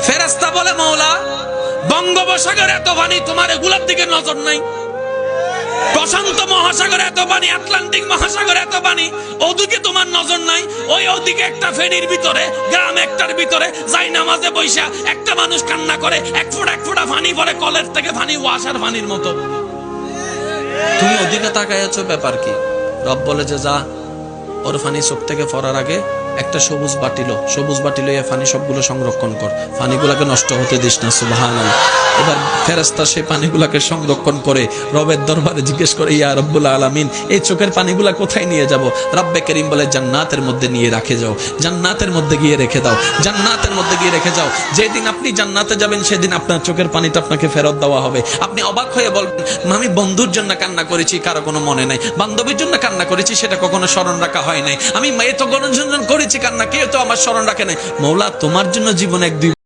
ফেরেশতা বলে মওলা বঙ্গোপসাগরে এত পানি, তোমার এগুলোর দিকে নজর নাই? প্রশান্ত মহাসাগরে এত পানি, আটলান্টিক মহাসাগরে এত পানি, ওদিকে তোমার নজর নাই? ওদিকে একটা ফেনীর ভিতরে, গ্রাম একটার ভিতরে যাই নামাজে বৈশা একটা মানুষ কান্না করে, এক ফোঁটা পানি পড়ে কলের থেকে, পানি ওয়াসার পানির মতো। তুমি ওদিকে তাকায় আছো, ব্যাপার কি? রব বলে যে যা, ওর পানি চোখ থেকে পড়ার আগে একটা সবুজ বাটিলো এ পানি সবগুলো সংরক্ষণ কর, পানিগুলাকে নষ্ট হতে দিস না। সুবহানাল্লাহ। এবার ফেরেশতা সেই পানিগুলাকে সংরক্ষণ করে রবের দরবারে জিজ্ঞেস করে, ইয়া রব্বুল আলামিন, এই চোখের পানিগুলা কোথায় নিয়ে যাব? রব্বে করিম বলে, জান্নাতের মধ্যে নিয়ে রেখে যাও, জান্নাতের মধ্যে গিয়ে রেখে দাও, জান্নাতের মধ্যে গিয়ে রেখে যাও। যেদিন আপনি জান্নাতে যাবেন সেদিন আপনার চোখের পানিটা আপনাকে ফেরত দেওয়া হবে। আপনি অবাক হয়ে বলবেন, আমি বন্ধুর জন্য কান্না করেছি, কারো কোনো মনে নাই। বান্ধবীর জন্য কান্না করেছি, সেটা কখনো স্মরণ রাখা হয় নাই। আমি এত গণজন করেছি কান্না, কেউ তো আমার স্মরণ রাখে নাই। মওলা তোমার জন্য জীবনে এক দুই